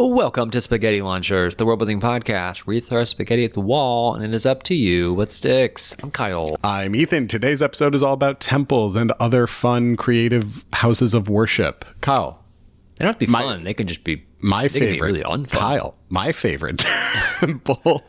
Welcome to Spaghetti Launchers, the world-building podcast where you throw spaghetti at the wall and it is up to you what sticks. I'm Kyle. I'm Ethan. Today's episode is all about temples and other fun, creative houses of worship. Kyle. They don't have to be fun. They can just be my favorite. Be really unfun. Kyle, my favorite temple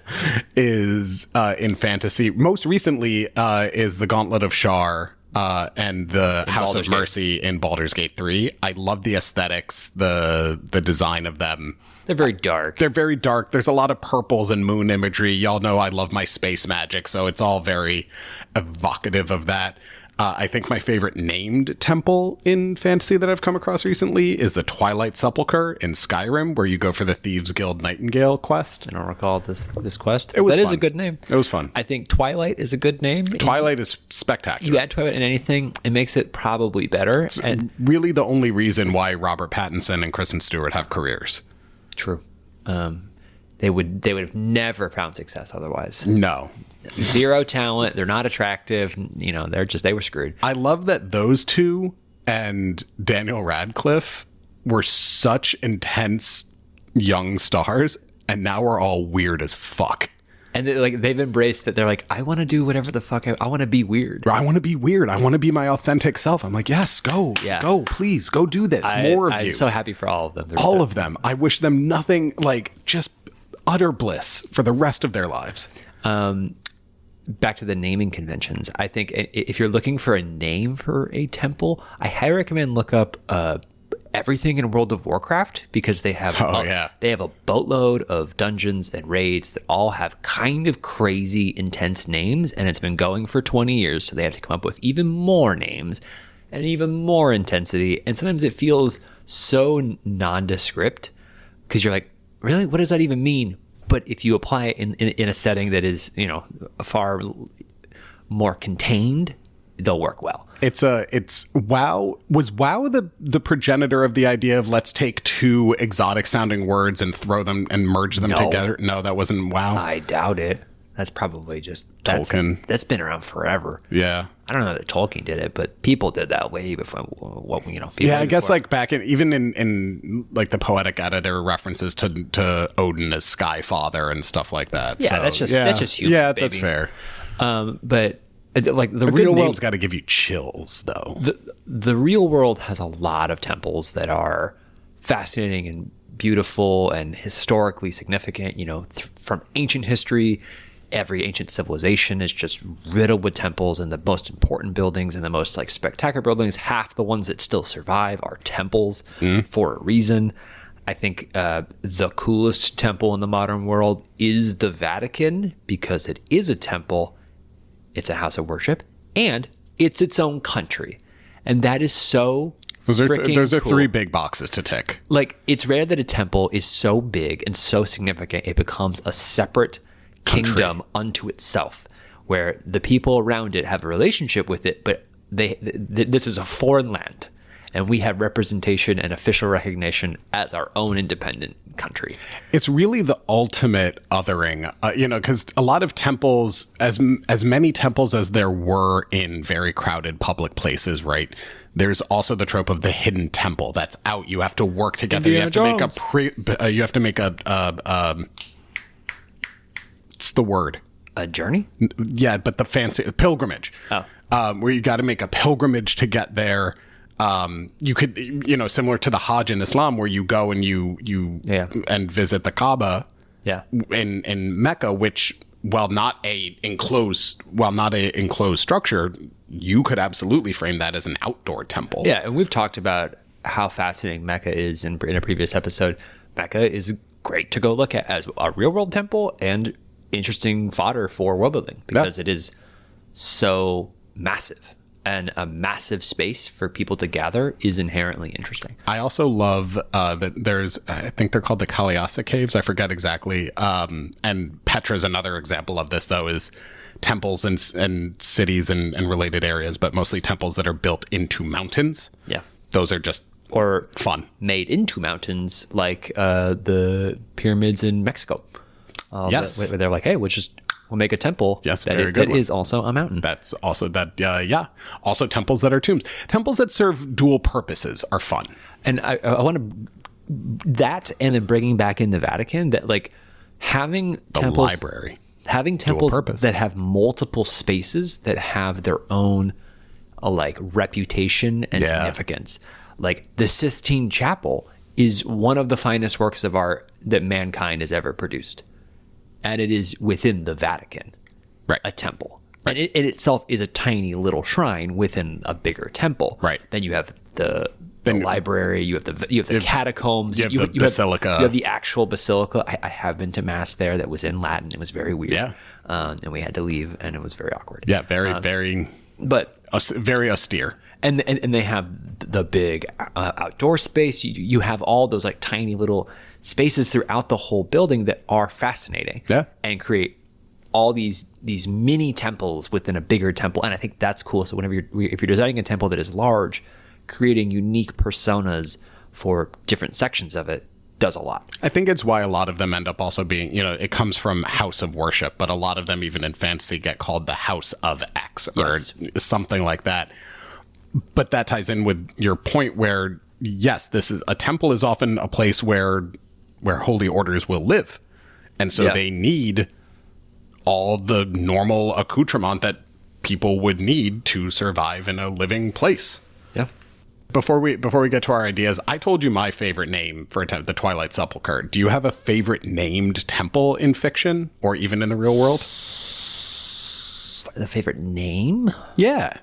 is in fantasy. Most recently is the Gauntlet of Shar. And the House of Mercy in Baldur's Gate 3. I love the aesthetics, the design of them. They're very dark. They're very dark. There's a lot of purples and moon imagery. Y'all know I love my space magic, so it's all very evocative of that. I think my favorite named temple in fantasy that I've come across recently is the Twilight Sepulchre in Skyrim, where you go for the Thieves Guild Nightingale quest. I don't recall this quest. It was That fun. is a good name. It was fun. I think Twilight is a good name. Twilight is spectacular. You add Twilight in anything, it makes it probably better. It's and really the only reason why Robert Pattinson and Kristen Stewart have careers. True. They would have never found success otherwise. No. Zero talent. They're not attractive. You know, they were screwed. I love that those two and Daniel Radcliffe were such intense young stars, and now we're all weird as fuck. And they've embraced that. They're like, I want to do whatever the fuck I want to be weird. I want to be weird. I want to be my authentic self. I'm like, yes, go, please, go do this. More of you. I'm so happy for all of them. All of them. I wish them nothing, just utter bliss for the rest of their lives. Back to the naming conventions. I think if you're looking for a name for a temple, I highly recommend look up everything in World of Warcraft, because they have they have a boatload of dungeons and raids that all have kind of crazy intense names, and it's been going for 20 years, so they have to come up with even more names and even more intensity, and sometimes it feels so nondescript because you're like, really, what does that even mean? But if you apply it in a setting that is, far more contained, they'll work well. It's WoW. Was WoW the progenitor of the idea of let's take two exotic sounding words and throw them and merge them together? No, that wasn't WoW. I doubt it. That's probably just Tolkien. That's been around forever. Yeah. I don't know that Tolkien did it, but people did that way before. I guess back in the Poetic Edda, there were references to Odin as Sky Father and stuff like that. Yeah, so, that's just humans, yeah, baby. that's fair. But the a real good name's world got to give you chills, though. The real world has a lot of temples that are fascinating and beautiful and historically significant. From ancient history. Every ancient civilization is just riddled with temples, and the most important buildings and the most spectacular buildings, half the ones that still survive are temples for a reason. I think the coolest temple in the modern world is the Vatican, because it is a temple, it's a house of worship, and it's its own country. And that is so those are cool. three big boxes to tick. It's rare that a temple is so big and so significant it becomes a separate kingdom unto itself, where the people around it have a relationship with it, but this is a foreign land, and we have representation and official recognition as our own independent country. It's really the ultimate othering, because a lot of temples, as many temples as there were in very crowded public places, right? There's also the trope of the hidden temple that's out. You have to work together. Indiana You have to make what's the word? A journey? Yeah, but the fancy pilgrimage. Oh. Where you got to make a pilgrimage to get there. You could, similar to the Hajj in Islam, where you go and you and visit the Kaaba. Yeah. In Mecca, which while not a enclosed structure, you could absolutely frame that as an outdoor temple. Yeah, and we've talked about how fascinating Mecca is in a previous episode. Mecca is great to go look at as a real world temple and interesting fodder for world building, because it is so massive, and a massive space for people to gather is inherently interesting. I also love that there's, I think they're called the Kalyasa Caves. I forget exactly. And Petra's another example of this, though, is temples and cities and related areas, but mostly temples that are built into mountains. Yeah. Those are just fun. Made into mountains, like the pyramids in Mexico. Yes. Where they're like, hey, we'll make a temple. Yes, that is also a mountain. That's also Also temples that are tombs. Temples that serve dual purposes are fun. And I want to that, and then bringing back in the Vatican, that like having temples, library, having temples that have multiple spaces that have their own like reputation and significance. Like the Sistine Chapel is one of the finest works of art that mankind has ever produced, and it is within the Vatican, right? A temple. Right. And it itself is a tiny little shrine within a bigger temple. Right. Then you have the library. You have the catacombs. You have the basilica. You have the actual basilica. I have been to mass there. That was in Latin. It was very weird. Yeah. And we had to leave, and it was very awkward. Yeah. Very austere. And they have the big outdoor space. You have all those like tiny little spaces throughout the whole building that are fascinating. Yeah. And create all these mini temples within a bigger temple, and I think that's cool. So whenever if you're designing a temple that is large, creating unique personas for different sections of it does a lot. I think it's why a lot of them end up also being, it comes from house of worship, but a lot of them even in fantasy get called the House of X or something like that. But that ties in with your point where, yes, a temple is often a place where holy orders will live, and so they need all the normal accoutrement that people would need to survive in a living place. Yeah. Before we get to our ideas, I told you my favorite name for the Twilight Sepulchre. Do you have a favorite named temple in fiction or even in the real world? The favorite name? Yeah.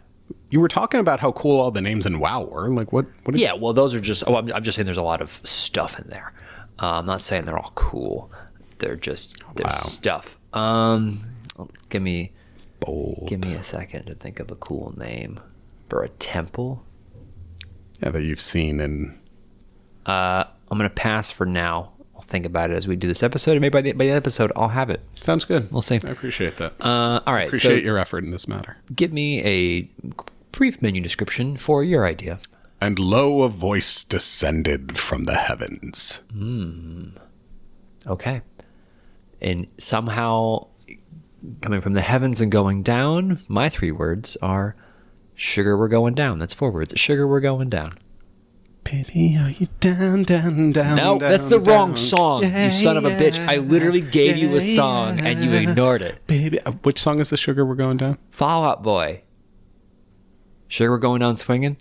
You were talking about how cool all the names in WoW were. Like what yeah, well, those are just... I'm just saying there's a lot of stuff in there. I'm not saying they're all cool. There's stuff. Give me a second to think of a cool name for a temple. Yeah, that you've seen in. I'm gonna pass for now. I'll think about it as we do this episode, and maybe by the episode I'll have it. Sounds good. We'll see. I appreciate that. All right, appreciate your effort in this matter. Give me a brief menu description for your idea. And lo, a voice descended from the heavens. Okay. And somehow, coming from the heavens and going down, my 3 words are, sugar, we're going down. That's 4 words. Sugar, we're going down. Baby, are you down, down, down? No, down, that's the down. wrong song, you son of a bitch. I literally gave you a song, and you ignored it. Baby, which song is the Sugar, we're going down? Fall Out Boy. Sugar, we're going down swinging?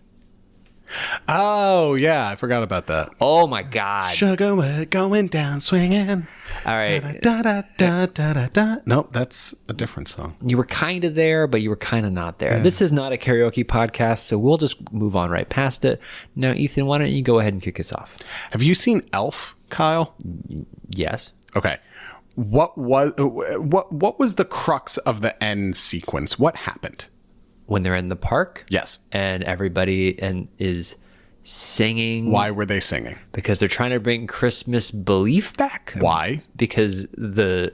Oh, yeah, I forgot about that. Oh, my God. Sugar, we're going down swinging. All right. Da, da, da, da, da, da. Nope, that's a different song. You were kind of there, but you were kind of not there. Yeah. This is not a karaoke podcast, so we'll just move on right past it. Now, Ethan, why don't you go ahead and kick us off? Have you seen Elf, Kyle? Yes. Okay. What was the crux of the end sequence? What happened? When they're in the park? Yes. And everybody is singing. Why were they singing? Because they're trying to bring Christmas belief back. Why? Because the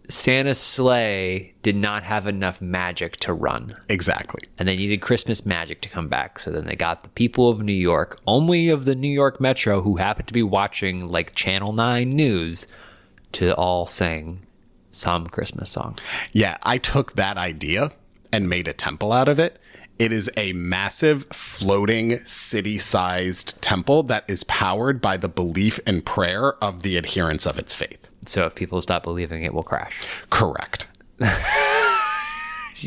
Santa's sleigh did not have enough magic to run. Exactly. And they needed Christmas magic to come back. So then they got the people of New York, only of the New York Metro, who happened to be watching like Channel 9 News, to all sing some Christmas song. Yeah, I took that idea and made a temple out of it. It is a massive floating city-sized temple that is powered by the belief and prayer of the adherents of its faith. So if people stop believing, it will crash. Correct. So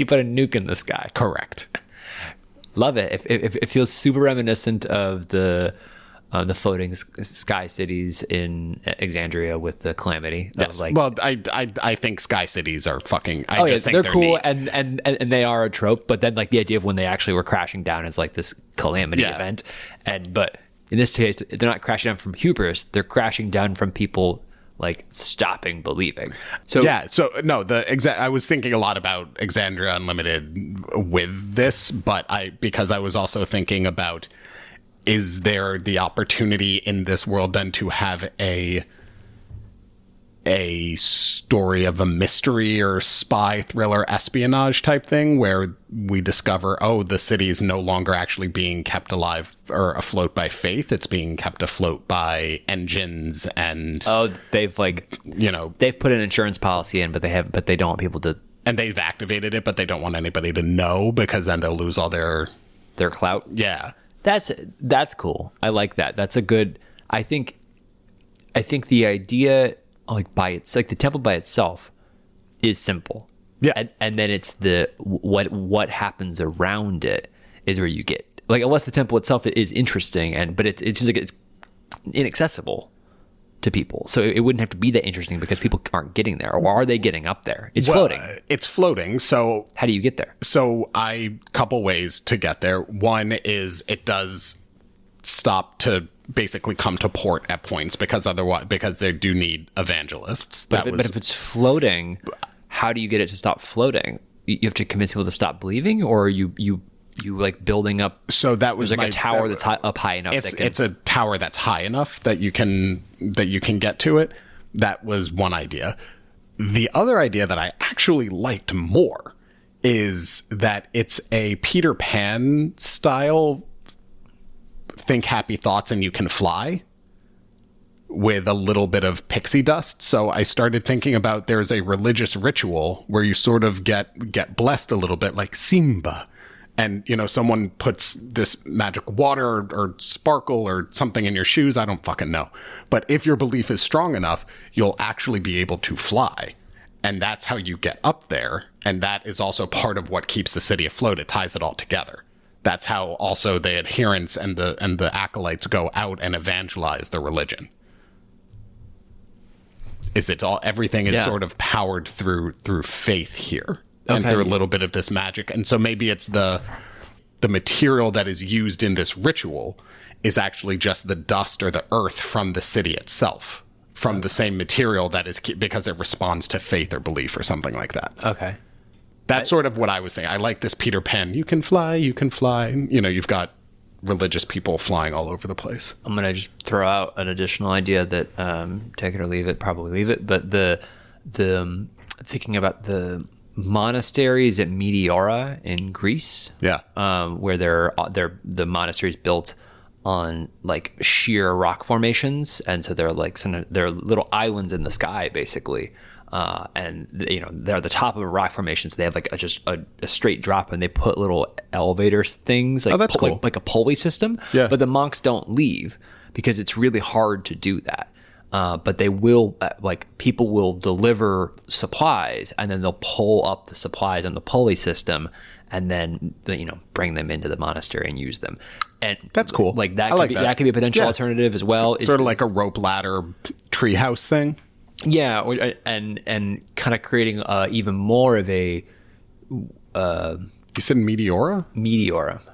you put a nuke in the sky. Correct. Love it. It feels super reminiscent of the floating sky cities in Exandria with the calamity. Yes. Well, I think sky cities are fucking. I just think they're cool neat. and they are a trope. But then like the idea of when they actually were crashing down is like this calamity event. But in this case, they're not crashing down from hubris. They're crashing down from people like stopping believing. So yeah. So no, I was thinking a lot about Exandria Unlimited with this, but because I was also thinking about, is there the opportunity in this world then to have a story of a mystery or spy thriller espionage type thing where we discover, the city is no longer actually being kept alive or afloat by faith. It's being kept afloat by engines and... they've they've put an insurance policy in, but they don't want people to... And they've activated it, but they don't want anybody to know because then they'll lose all their clout. Yeah. That's cool. I like that. That's a good I think the idea, like the temple by itself, is simple. Yeah. And then it's the what happens around it is where you get, like, unless the temple itself is interesting, but it seems like it's inaccessible to people. So it wouldn't have to be that interesting because people aren't getting there, or are they getting up there? It's floating. It's floating. So how do you get there? So couple ways to get there. One is it does stop to basically come to port at points because they do need evangelists. But if it's floating, how do you get it to stop floating? You have to convince people to stop believing, or you like building up. So that was like a tower that's up high enough. It's a tower that's high enough that you can get to it. That was one idea. The other idea that I actually liked more is that it's a Peter Pan style think happy thoughts and you can fly with a little bit of pixie dust. So I started thinking about there's a religious ritual where you sort of get blessed a little bit, like Simba. And, someone puts this magic water or sparkle or something in your shoes. I don't fucking know. But if your belief is strong enough, you'll actually be able to fly. And that's how you get up there. And that is also part of what keeps the city afloat. It ties it all together. That's how also the adherents and the acolytes go out and evangelize the religion. Everything is sort of powered through faith here. And through a little bit of this magic. And so maybe it's the material that is used in this ritual is actually just the dust or the earth from the city itself, from the same material that is because it responds to faith or belief or something like that. Okay. That's sort of what I was saying. I like this Peter Pan. You can fly. You've got religious people flying all over the place. I'm going to just throw out an additional idea that take it or leave it, probably leave it. But the thinking about the monasteries at Meteora in Greece, where the monasteries built on like sheer rock formations, and so they're like they're little islands in the sky basically, and they're at the top of a rock formation, so they have like a straight drop, and they put little elevator things like that's cool. like a pulley system. But the monks don't leave because it's really hard to do that. But they will, people will deliver supplies, and then they'll pull up the supplies on the pulley system, and then bring them into the monastery and use them. And that's cool. Like that could be a potential alternative as well. Sort of like a rope ladder treehouse thing. Yeah, and kind of creating even more of a. You said Meteora? Meteora, I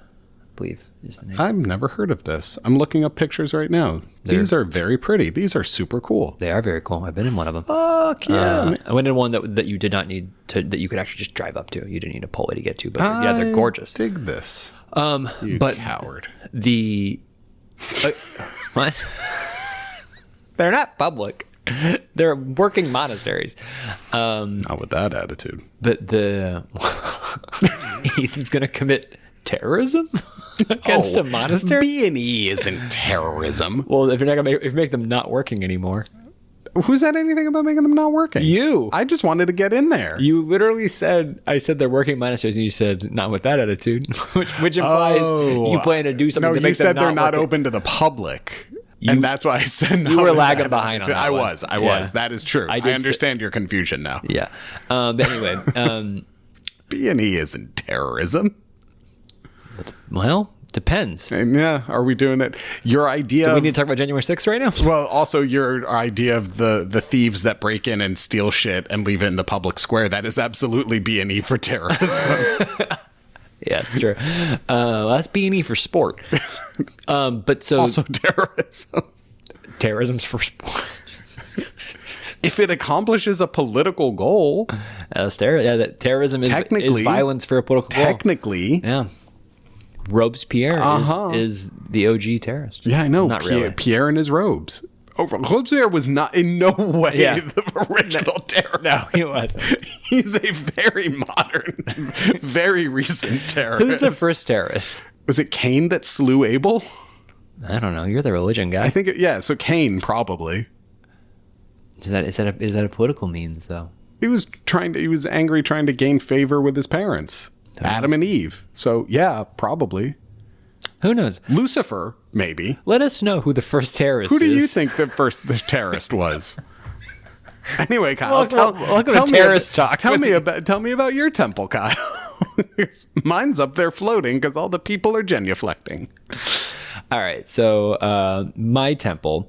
believe is the name. I've never heard of this. I'm looking up pictures right now. These are very pretty. These are super cool. They are very cool. I've been in one of them. Fuck yeah! I went in one that you did not need to, that you could actually just drive up to. You didn't need a pulley to get to, but they're gorgeous. Dig this. You coward. What? They're not public. They're working monasteries. Not with that attitude. But Ethan's going to commit terrorism against a monastery? B&E isn't terrorism. Well, if you make them not working anymore. Who said anything about making them not working? You. I just wanted to get in there. You literally said, I said they're working monasteries, and you said, not with that attitude, which implies you plan to do something to make them not. No, you said they're not open to the public. And that's why I said you were lagging behind on that. I was. That is true. I understand your confusion now. Yeah. But anyway. B&E isn't terrorism. Well, depends. And are we doing it? Your idea. Do we need to talk about January 6th right now? Well, also your idea of the thieves that break in and steal shit and leave it in the public square. That is absolutely B&E for terrorism. Yeah, it's true. That's B&E for sport. But so also terrorism. Terrorism's for sport. If it accomplishes a political goal, that terrorism is violence for a political goal. Technically, yeah. Robespierre is the OG terrorist. Yeah, I know. Not really. Pierre in his robes. Oh, Robespierre was not in no way the original terrorist. No, he was. He's a very modern, very recent terrorist. Who's the first terrorist? Was it Cain that slew Abel? I don't know. You're the religion guy. I think so Cain probably. Is that a political means though? He was angry trying to gain favor with his parents. Adam and Eve. So yeah, probably. Who knows? Lucifer maybe. Let us know who the first terrorist is. Who do you think the terrorist was? Anyway, Kyle, welcome to Terrorist Talk. Tell me about your temple, Kyle. Mine's up there floating because all the people are genuflecting. All right, so my temple,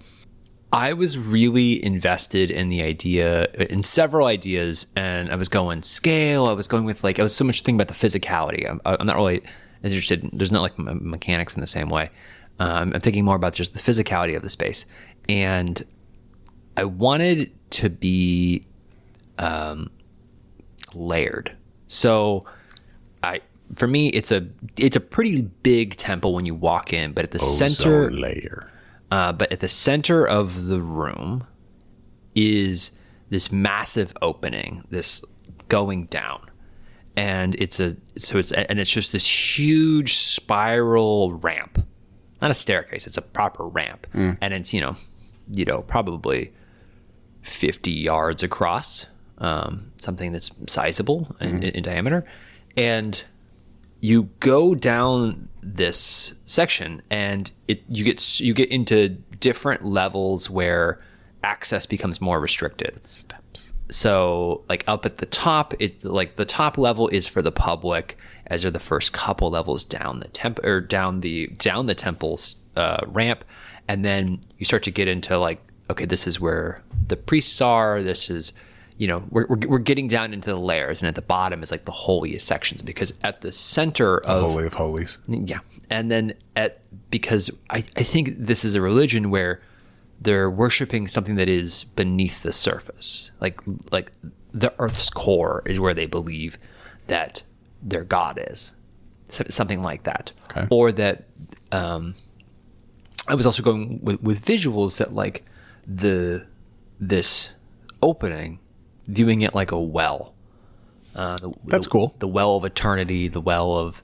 I was really invested in the idea, in several ideas, and I was going scale. I was going with I was so much thinking about the physicality. I'm not really as interested. There's not like mechanics in the same way. I'm thinking more about just the physicality of the space, and I wanted to be layered. So for me, it's a pretty big temple when you walk in, but at the center layer. But at the center of the room is this massive opening, this going down, and it's just this huge spiral ramp, not a staircase. It's a proper ramp, and it's probably 50 yards across, something that's sizable in diameter, and you go down this section, and you get into different levels where access becomes more restricted. Steps. So, like up at the top, it's like the top level is for the public, as are the first couple levels down the down the temple's ramp, and then you start to get into okay, this is where the priests are. This is, we're getting down into the layers, and at the bottom is the holiest sections, because at the center of Holy of Holies. Yeah. And then because I think this is a religion where they're worshiping something that is beneath the surface. Like the earth's core is where they believe that their God is. Something like that. Okay. Or that I was also going with visuals that this opening, viewing it like a well. That's cool. The well of eternity, the well of,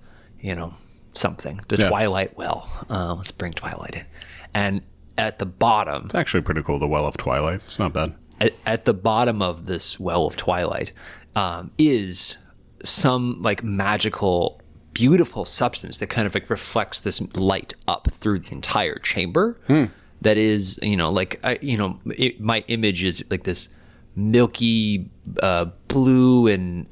something. The Twilight well. Let's bring Twilight in. And at the bottom... It's actually pretty cool, the Well of Twilight. It's not bad. At the bottom of this Well of Twilight is some magical, beautiful substance that kind of reflects this light up through the entire chamber. That is, my image is this milky blue and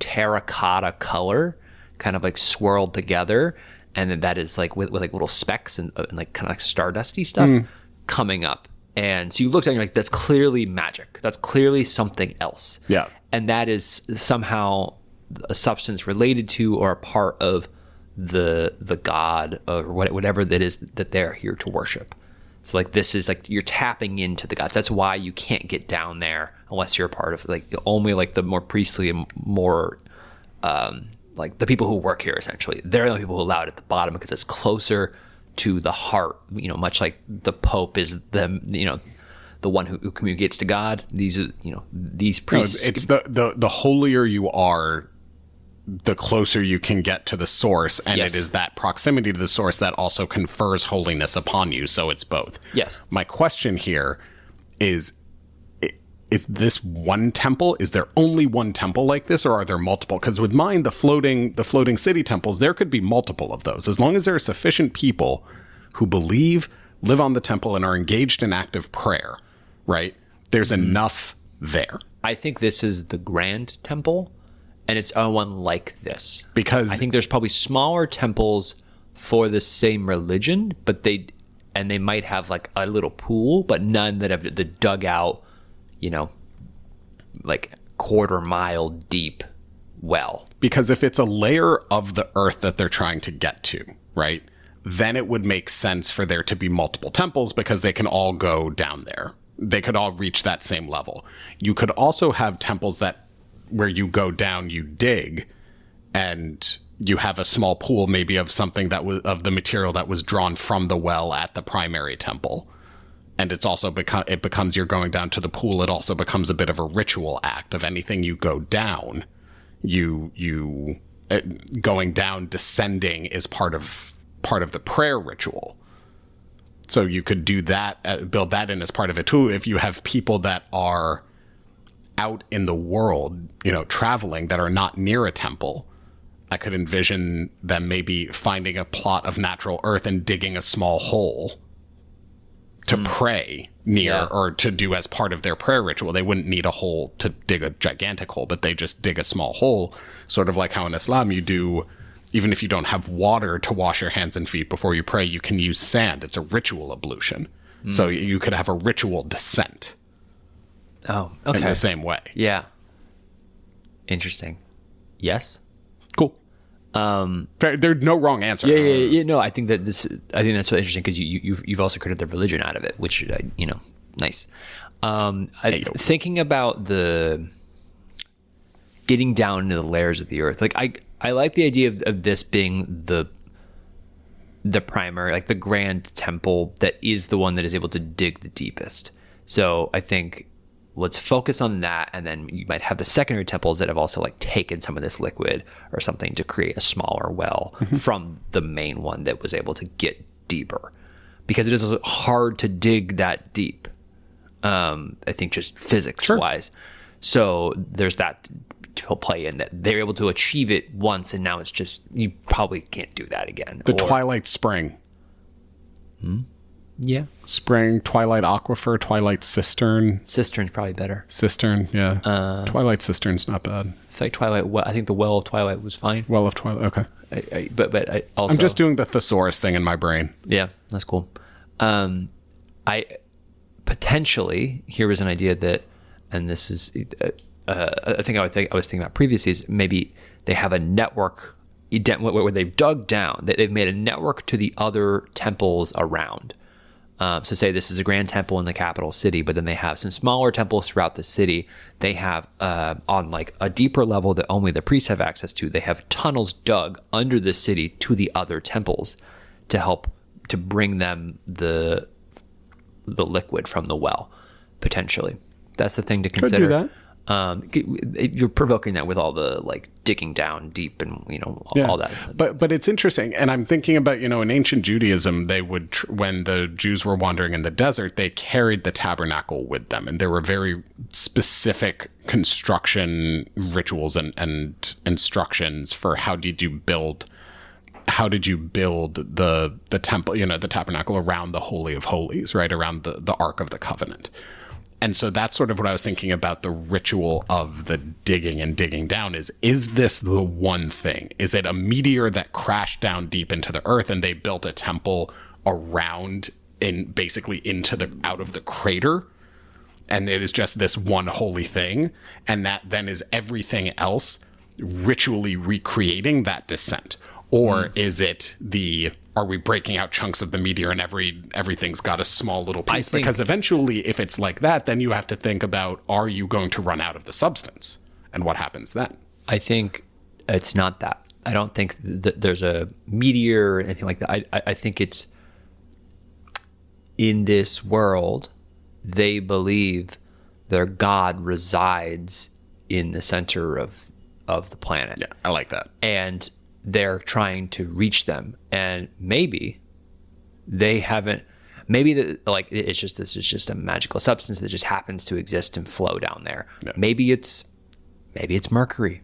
terracotta color, kind of swirled together, and then that is with little specks and kind of stardusty stuff coming up. And so you look down, you're that's clearly magic. That's clearly something else. Yeah. And that is somehow a substance related to or a part of the god or whatever that is that they're here to worship. So this is you're tapping into the gods. That's why you can't get down there unless you're a part of only the more priestly and more the people who work here. Essentially, they're the people who allow it at the bottom because it's closer to the heart. Much like the Pope is the one who communicates to God. These are these priests. No, it's the holier you are, the closer you can get to the source, and Yes. It is that proximity to the source that also confers holiness upon you, so it's both. Yes. My question here is this one temple? Is there only one temple like this, or are there multiple? Because with mine, the floating city temples, there could be multiple of those. As long as there are sufficient people who believe, live on the temple, and are engaged in active prayer, right? There's enough there. I think this is the grand temple, and it's one like this. Because I think there's probably smaller temples for the same religion, but they might have a little pool, but none that have the dugout, quarter-mile deep well. Because if it's a layer of the earth that they're trying to get to, right, then it would make sense for there to be multiple temples because they can all go down there. They could all reach that same level. You could also have temples where you go down, you dig, and you have a small pool maybe of something that was of the material that was drawn from the well at the primary temple. And it's also it becomes you're going down to the pool. It also becomes a bit of a ritual act of anything you go down. Going down, descending is part of the prayer ritual. So you could do that, build that in as part of it too. If you have people that are out in the world, traveling, that are not near a temple, I could envision them maybe finding a plot of natural earth and digging a small hole to pray near or to do as part of their prayer ritual. They wouldn't need a hole to dig a gigantic hole, but they just dig a small hole, sort of like how in Islam you do, even if you don't have water to wash your hands and feet before you pray, you can use sand. It's a ritual ablution. So you could have a ritual descent. Oh, okay. In the same way. Yeah. Interesting. Yes. Cool. There's no wrong answer. Yeah. No, I think that's really interesting because you've also created the religion out of it, which nice. Thinking about the getting down into the layers of the earth, like I like the idea of this being the primary, like the grand temple that is the one that is able to dig the deepest. So I think let's focus on that, and then you might have the secondary temples that have also like taken some of this liquid or something to create a smaller well from the main one that was able to get deeper, because it is hard to dig that deep. I think just physics wise. So there's that to play in, that they're able to achieve it once, and now it's just, you probably can't do that again. The Twilight Spring. Yeah. Spring, Twilight Aquifer, Twilight Cistern. Cistern's probably better. Cistern, yeah. Twilight Cistern's not bad. It's like Twilight. I think the Well of Twilight was fine. Well of Twilight, okay. But I also, I'm just doing the thesaurus thing in my brain. Yeah, that's cool. I potentially, here was an idea that, and this is a thing I was thinking about previously, is maybe they have a network where they've dug down, they've made a network to the other temples around. So say this is a grand temple in the capital city, but then they have some smaller temples throughout the city. They have, on like a deeper level that only the priests have access to, they have tunnels dug under the city to the other temples to help to bring them the liquid from the well, potentially. That's the thing to consider. Could do that. You're provoking that with all the like digging down deep and all that. But it's interesting, and I'm thinking about in ancient Judaism, they would when the Jews were wandering in the desert, they carried the tabernacle with them, and there were very specific construction rituals and instructions for how did you build the temple, the tabernacle around the Holy of Holies, right around the Ark of the Covenant. And so that's sort of what I was thinking about, the ritual of the digging and digging down is this the one thing? Is it a meteor that crashed down deep into the earth and they built a temple around basically out of the crater? And it is just this one holy thing. And that then is everything else ritually recreating that descent? Or is it are we breaking out chunks of the meteor and everything's got a small little piece? Because eventually, if it's like that, then you have to think about, are you going to run out of the substance? And what happens then? I think it's not that. I don't think that there's a meteor or anything like that. I think it's, in this world, they believe their God resides in the center of the planet. Yeah, I like that. And they're trying to reach them, and maybe they haven't. Maybe this is just a magical substance that just happens to exist and flow down there. Yeah. Maybe it's mercury.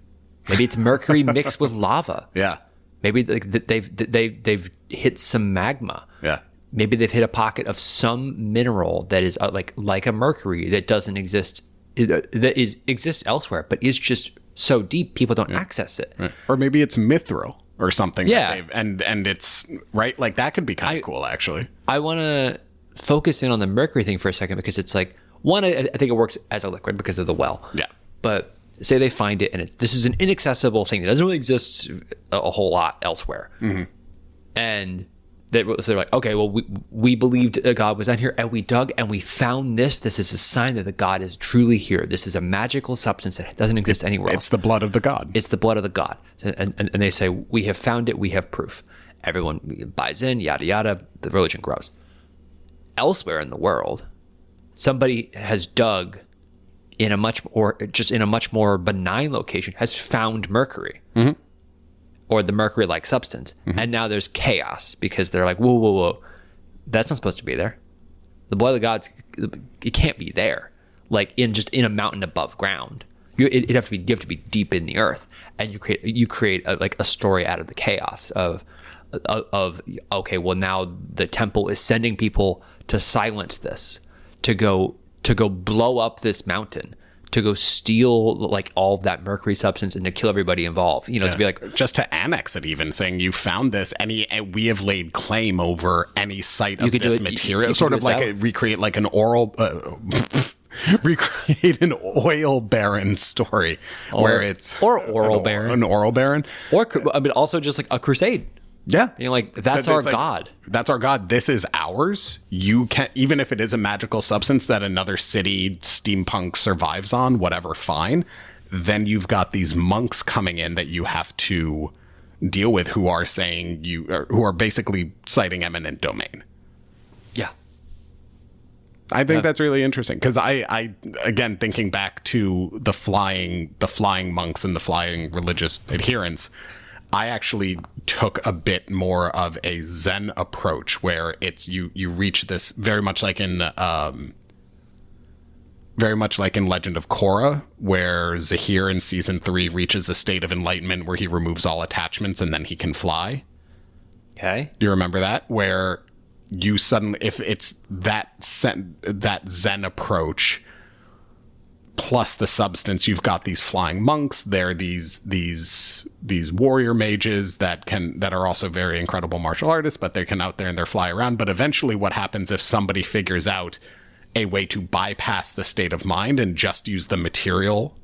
Maybe it's mercury mixed with lava. Yeah. Maybe they've hit some magma. Yeah. Maybe they've hit a pocket of some mineral that is like a mercury that doesn't exist, exists elsewhere, but is just so deep people don't access it. Right. Or maybe it's mithril or something. Yeah. And it's right. Like that could be kind of cool, actually. I want to focus in on the mercury thing for a second, because it's like, one, I think it works as a liquid because of the well. Yeah. But say they find it, and this is an inaccessible thing that doesn't really exist a whole lot elsewhere. Mm-hmm. And so they're like, okay, well, we believed a God was down here, and we dug and we found this. This is a sign that the God is truly here. This is a magical substance that doesn't exist anywhere else. It's the blood of the God. It's the blood of the God. And they say, we have found it. We have proof. Everyone buys in, yada, yada. The religion grows. Elsewhere in the world, somebody has dug in a much more benign location, has found mercury. Mm-hmm. Or the mercury-like substance. Mm-hmm. And now there's chaos because they're like, whoa. That's not supposed to be there. The blood of the gods, it can't be there. Like in a mountain above ground. You have to be deep in the earth, and you create a story out of the chaos of okay, well, now the temple is sending people to silence this, to go blow up this mountain, to go steal like all of that mercury substance and to kill everybody involved, to be like, just to annex it, even saying you found this, we have laid claim over any site of this material, sort of like recreate like an oral recreate an oil baron story, where it's or oral baron, an oral baron, or I mean also just like a crusade. Yeah. Like that's our god. That's our god. This is ours. You can't, even if it is a magical substance that another city steampunk survives on, whatever, fine. Then you've got these monks coming in that you have to deal with, who are saying who are basically citing eminent domain. Yeah. I think that's really interesting, because I again, thinking back to the flying monks and the flying religious adherents, I actually took a bit more of a Zen approach, where it's you reach this very much like in Legend of Korra, where Zahir in season 3 reaches a state of enlightenment where he removes all attachments and then he can fly. Okay. Do you remember that? Where you suddenly, if it's that Zen approach plus the substance, you've got these flying monks. They're these warrior mages that are also very incredible martial artists, but they can out there and they're fly around. But eventually what happens if somebody figures out a way to bypass the state of mind and just use the material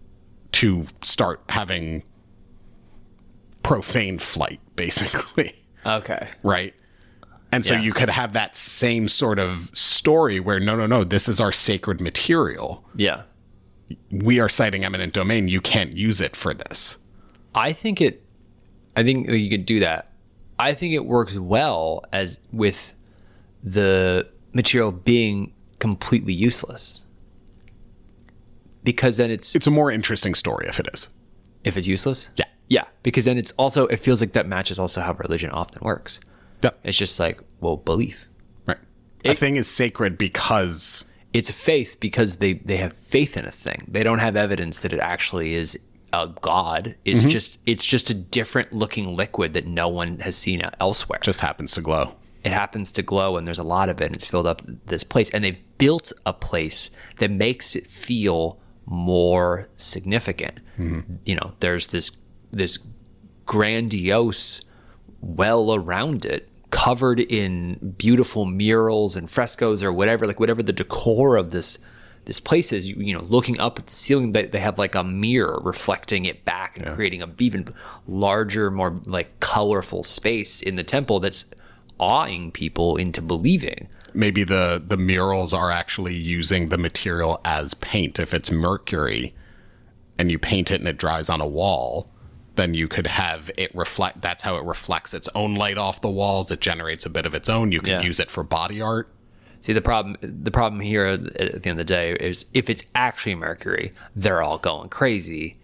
to start having profane flight, basically? Okay. Right? And so you could have that same sort of story where, no, this is our sacred material. Yeah. We are citing eminent domain. You can't use it for this. I think you could do that. I think it works well as with the material being completely useless, because then it's a more interesting story if it is. If it's useless? Yeah. Because then it feels like that matches also how religion often works. Yeah. It's just like, well, belief. Right. A thing is sacred because it's faith, because they have faith in a thing. They don't have evidence that it actually is a god. It's just a different looking liquid that no one has seen elsewhere. Just happens to glow. It happens to glow, and there's a lot of it, and it's filled up this place. And they've built a place that makes it feel more significant. Mm-hmm. There's this grandiose well around it, covered in beautiful murals and frescoes or whatever the decor of this place is. Looking up at the ceiling, they have like a mirror reflecting it back and creating a even larger, more like colorful space in the temple that's awing people into believing. Maybe the murals are actually using the material as paint. If it's mercury and you paint it and it dries on a wall, then you could have it reflect. That's how it reflects its own light off the walls. It generates a bit of its own. You can use it for body art. See, the problem here at the end of the day is if it's actually mercury, they're all going crazy,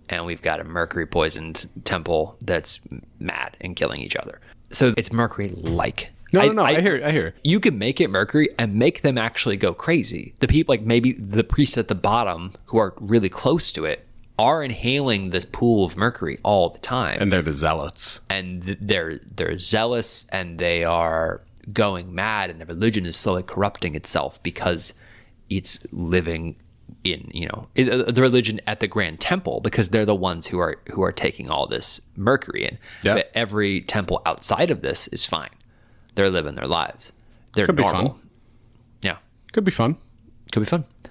and we've got a mercury poisoned temple that's mad and killing each other. So it's mercury-like. No, I hear it. You can make it mercury and make them actually go crazy. The people, like maybe the priests at the bottom who are really close to it, are inhaling this pool of mercury all the time. And they're the zealots. And they're zealous, and they are going mad, and their religion is slowly corrupting itself because it's living in, the religion at the Grand Temple, because they're the ones who are taking all this mercury in. Yeah. But every temple outside of this is fine. They're living their lives. They're Could normal. be fun. Yeah. Could be fun.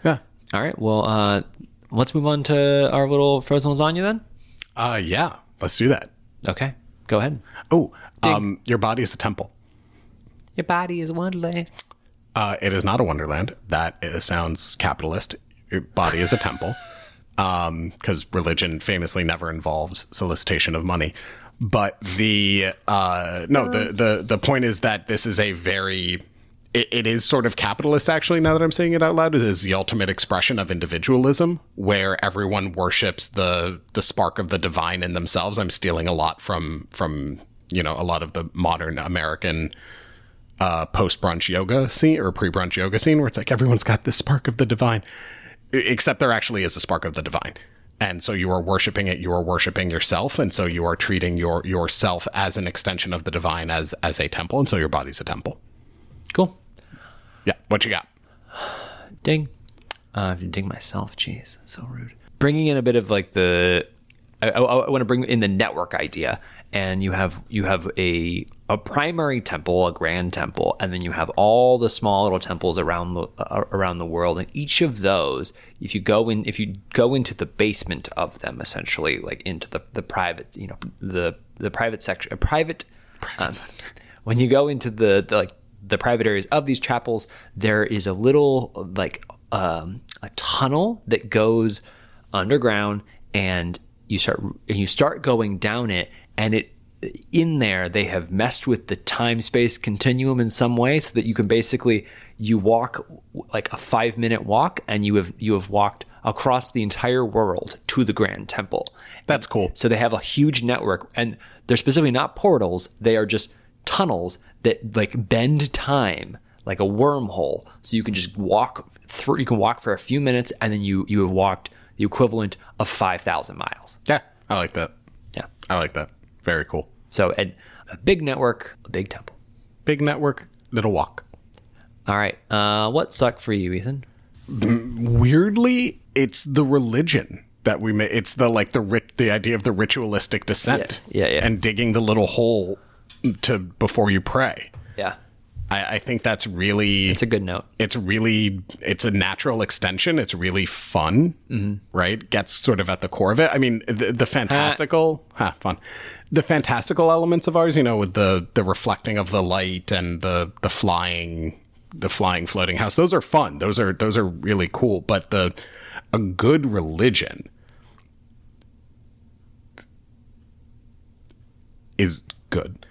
Yeah. All right. Well, let's move on to our little frozen lasagna then. Yeah. Let's do that. Okay. Go ahead. Oh, your body is a temple. Your body is a wonderland. It is not a wonderland. That sounds capitalist. Your body is a temple. Because religion famously never involves solicitation of money. But the point is that this is a very, it is sort of capitalist, actually, now that I'm saying it out loud. It is the ultimate expression of individualism, where everyone worships the spark of the divine in themselves. I'm stealing a lot from a lot of the modern American post-brunch yoga scene or pre-brunch yoga scene, where it's like everyone's got this spark of the divine, except there actually is a spark of the divine. And so you are worshiping it, you are worshiping yourself, and so you are treating yourself as an extension of the divine, as a temple, and so your body's a temple. Cool. Yeah, what you got? Ding. I have to ding myself. Jeez, so rude. Bringing in a bit of like I want to bring in the network idea, and you have a primary temple, a grand temple, and then you have all the small little temples around the world, and each of those, if you go into the basement of them, essentially, like into the private, the private section, when you go into the private areas of these chapels, there is a little a tunnel that goes underground, and you start going down it, and in there they have messed with the time-space continuum in some way, so that you can basically walk like a 5-minute walk, and you have walked across the entire world to the Grand Temple. That's cool. So they have a huge network, and they're specifically not portals; they are just tunnels that like bend time like a wormhole. So you can just walk through. You can walk for a few minutes, and then you have walked the equivalent of 5,000 miles. Yeah, I like that. Yeah, I like that. Very cool. So a big network, a big temple. Big network, little walk. All right. What stuck for you, Ethan? Weirdly, it's the religion that we made. It's the idea of the ritualistic descent. Yeah. And digging the little hole before you pray. Yeah. I think that's really... It's a good note. It's a natural extension. It's really fun, right? Gets sort of at the core of it. I mean, the fantastical... fun. The fantastical elements of ours, with the reflecting of the light and the flying floating house, those are fun. Those are really cool. But a good religion is good.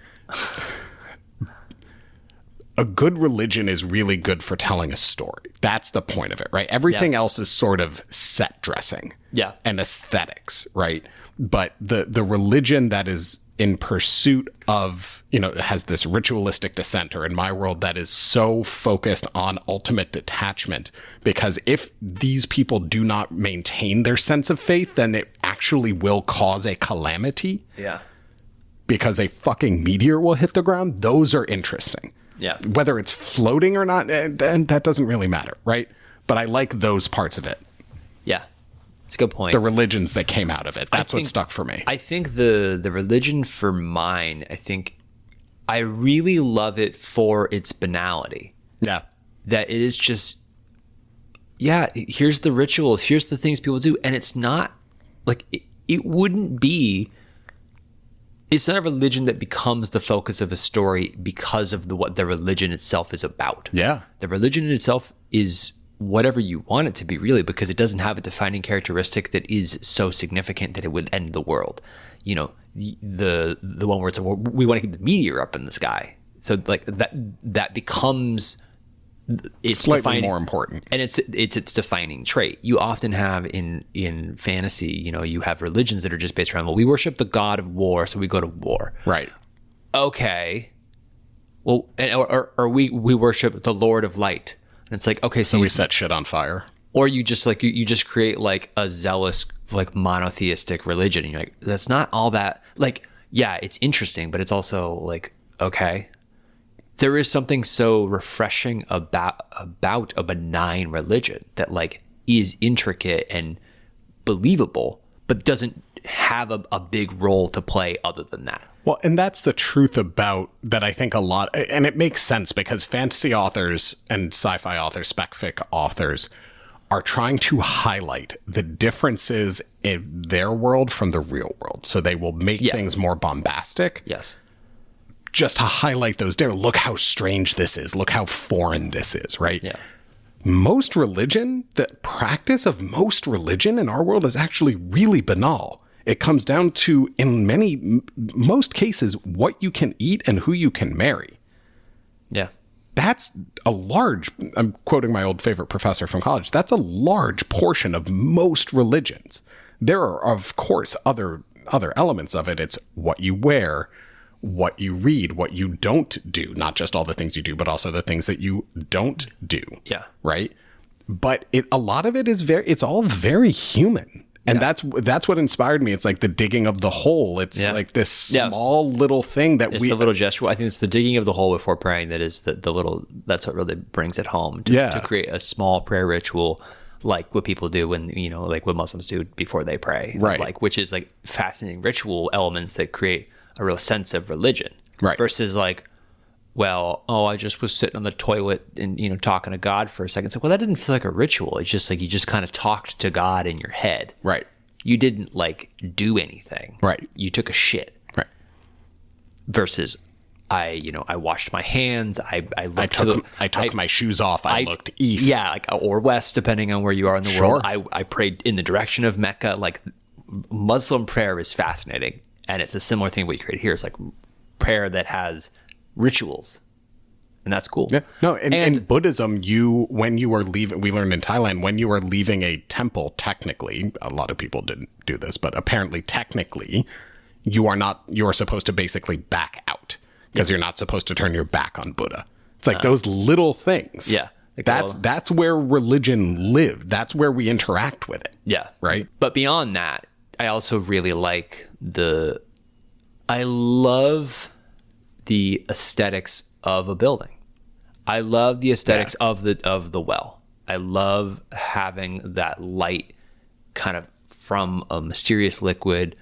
A good religion is really good for telling a story. That's the point of it, right? Everything else is sort of set dressing, and aesthetics, right? But the religion that is in pursuit of, has this ritualistic descent, or in my world, that is so focused on ultimate detachment, because if these people do not maintain their sense of faith, then it actually will cause a calamity. Yeah. Because a fucking meteor will hit the ground. Those are interesting. Yeah. Whether it's floating or not, then that doesn't really matter, right? But I like those parts of it. Yeah. It's a good point. The religions that came out of it. That's what stuck for me. I think the religion for mine, I really love it for its banality. Yeah. That it is just, here's the rituals, here's the things people do. And it's not like, it wouldn't be... It's not a religion that becomes the focus of a story because of what the religion itself is about. Yeah. The religion in itself is whatever you want it to be, really, because it doesn't have a defining characteristic that is so significant that it would end the world. The one where it's we want to keep the meteor up in the sky. So like that becomes it's slightly defining, more important, and it's its defining trait. You often have in fantasy, you have religions that are just based around, well, we worship the god of war, so we go to war. Right. Okay. Well, or we worship the Lord of Light, and it's like, okay, so we set shit on fire. Or you just you just create like a zealous like monotheistic religion, and you're like, that's not all that it's interesting, but it's also like, okay. There is something so refreshing about a benign religion that is intricate and believable, but doesn't have a big role to play other than that. Well, and that's the truth about that. I think a lot, and it makes sense because fantasy authors and sci-fi authors, spec fic authors, are trying to highlight the differences in their world from the real world. So they will make things more bombastic. Yes. Just to highlight those there. Look how strange this is. Look how foreign this is, right? Yeah. Most religion, the practice of most religion in our world is actually really banal. It comes down to, in most cases, what you can eat and who you can marry. Yeah. That's a large, I'm quoting my old favorite professor from college, that's a large portion of most religions. There are, of course, other elements of it. It's what you wear, what you read, what you don't do, not just all the things you do, but also the things that you don't do. Yeah. Right. But a lot of it is it's all very human. And that's what inspired me. It's like the digging of the hole. It's like this small little thing that it's the little gesture. I think it's the digging of the hole before praying that is the little, that's what really brings it home to create a small prayer ritual, like what people do when, like what Muslims do before they pray. Right. Like, which is like fascinating ritual elements that create a real sense of religion. Right. Versus like, well, I just was sitting on the toilet and, talking to God for a second. It's like, well, that didn't feel like a ritual. It's just like you just kind of talked to God in your head. Right. You didn't like do anything. Right. You took a shit. Right. Versus I washed my hands. I took my shoes off. I looked east. Yeah, or west, depending on where you are in the world. I prayed in the direction of Mecca. Like, Muslim prayer is fascinating. And it's a similar thing what you create here. It's like prayer that has rituals, and that's cool. Yeah. No, in Buddhism, when you are leaving, we learned in Thailand, when you are leaving a temple, technically, a lot of people didn't do this, but apparently technically, you are supposed to basically back out because you're not supposed to turn your back on Buddha. It's like those little things. Yeah. That's where religion lived. That's where we interact with it. Yeah. Right. But beyond that, I also really like I love the aesthetics of a building. I love the aesthetics of the well. I love having that light kind of from a mysterious liquid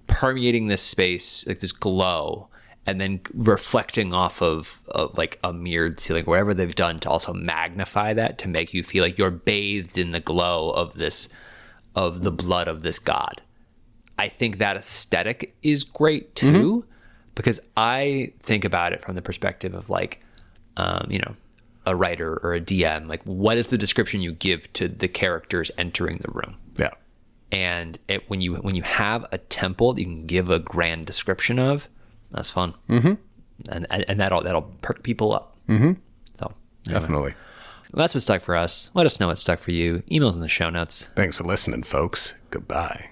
permeating this space, like this glow, and then reflecting off of like a mirrored ceiling, whatever they've done to also magnify that, to make you feel like you're bathed in the glow of the blood of this god. I think that aesthetic is great too, because I think about it from the perspective of like, a writer or a DM. Like, what is the description you give to the characters entering the room? Yeah. And when you have a temple that you can give a grand description of, that's fun. Mm-hmm. And that'll perk people up. Mm-hmm. So definitely. Well, that's what stuck for us. Let us know what stuck for you. Emails in the show notes. Thanks for listening, folks. Goodbye.